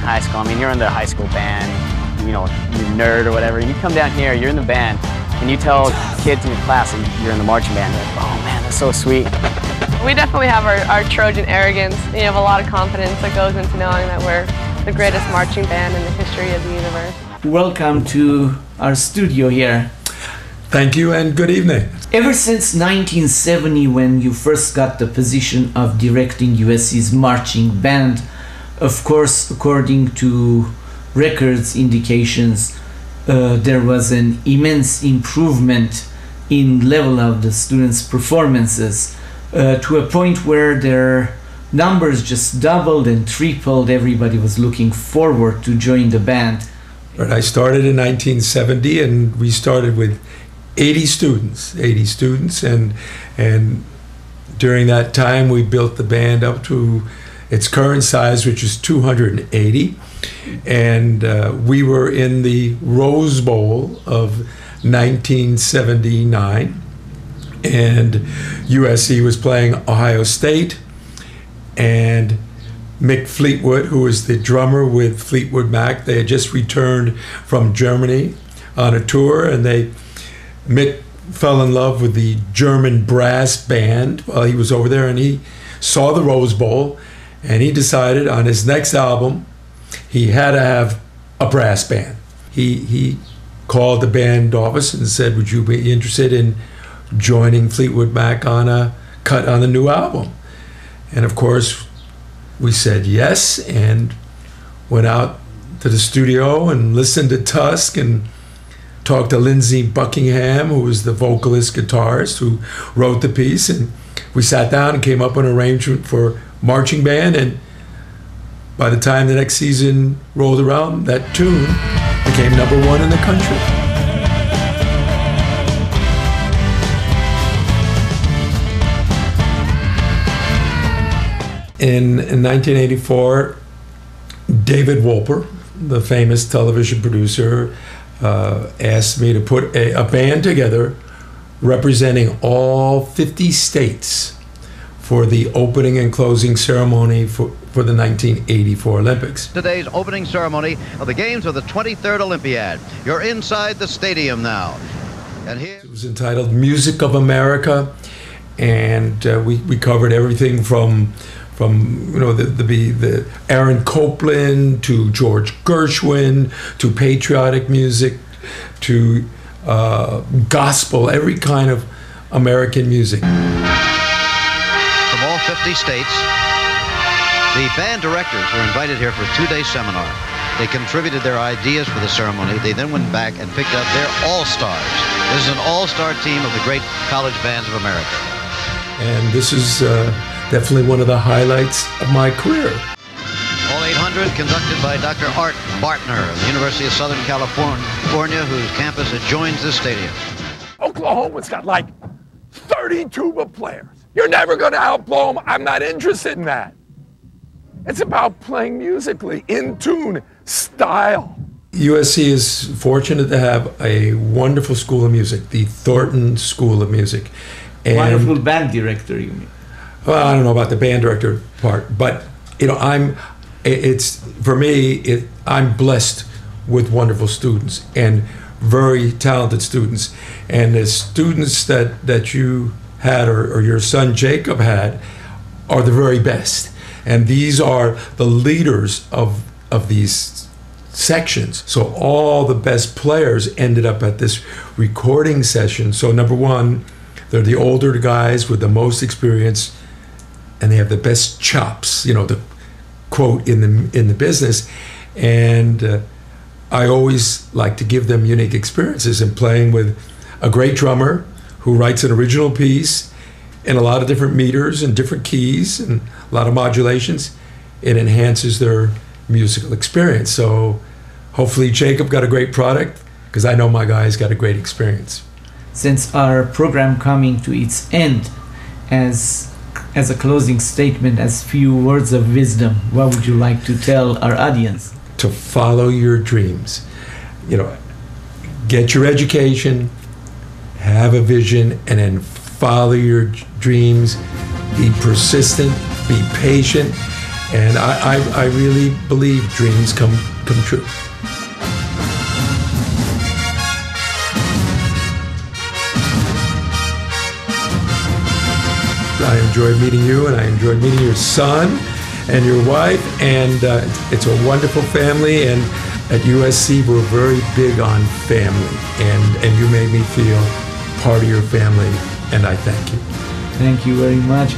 high school. I mean, you're in the high school band, you know, you nerd or whatever. You come down here, you're in the band, and you tell kids in your class that you're in the marching band. They're like, oh man, that's so sweet. We definitely have our Trojan arrogance. You have a lot of confidence that goes into knowing that we're the greatest marching band in the history of the universe. Welcome to our studio here. Thank you and good evening. Ever since 1970, when you first got the position of directing USC's marching band, of course, according to records indications, there was an immense improvement in level of the students' performances to a point where their numbers just doubled and tripled. Everybody was looking forward to join the band. Right, I started in 1970 and we started with 80 students, and during that time we built the band up to its current size, which is 280, and we were in the Rose Bowl of 1979, and USC was playing Ohio State, and Mick Fleetwood, who was the drummer with Fleetwood Mac, they had just returned from Germany on a tour, and Mick fell in love with the German brass band while he was over there, and he saw the Rose Bowl, and he decided on his next album he had to have a brass band. He called the band office and said, would you be interested in joining Fleetwood Mac on a cut on the new album? And of course we said yes, and went out to the studio and listened to Tusk and talked to Lindsey Buckingham, who was the vocalist guitarist who wrote the piece, and we sat down and came up with an arrangement for marching band, and by the time the next season rolled around, that tune became #1 in the country. In 1984, David Wolper, the famous television producer, asked me to put a band together representing all 50 states for the opening and closing ceremony for the 1984 Olympics. Today's opening ceremony of the games of the 23rd Olympiad. You're inside the stadium now. And here it was entitled Music of America, and we covered everything from you know the Aaron Copland to George Gershwin to patriotic music to gospel, every kind of American music. From all 50 states, the band directors were invited here for a 2-day seminar. They contributed their ideas for the ceremony. They then went back and picked out their all-stars. This is an all-star team of the great college bands of America. And this is definitely one of the highlights of my career. All 800 conducted by Dr. Art Bartner of the University of Southern California, whose campus adjoins this stadium. Oklahoma's got like 30 tuba players. You're never going to outblow them. I'm not interested in that. It's about playing musically, in tune, style. USC is fortunate to have a wonderful school of music, the Thornton School of Music. And wonderful band director, you mean? Well, I don't know about the band director part, but you know, I'm blessed with wonderful students and very talented students, and the students that you had or your son Jacob had are the very best, and these are the leaders of these sections. So all the best players ended up at this recording session. So number one, they're the older guys with the most experience, and they have the best chops, you know, the quote in the business. And I always like to give them unique experiences, and playing with a great drummer who writes an original piece in a lot of different meters and different keys and a lot of modulations. It enhances their musical experience. So hopefully Jacob got a great product, because I know my guys got a great experience. Since our program coming to its end, as a closing statement, as few words of wisdom, what would you like to tell our audience? To follow your dreams. You know, get your education, have a vision, and then follow your dreams. Be persistent, be patient, And I really believe dreams come true. I enjoyed meeting you, and I enjoyed meeting your son and your wife, and it's a wonderful family. And at USC, we're very big on family, and you made me feel part of your family, and I thank you. Thank you very much.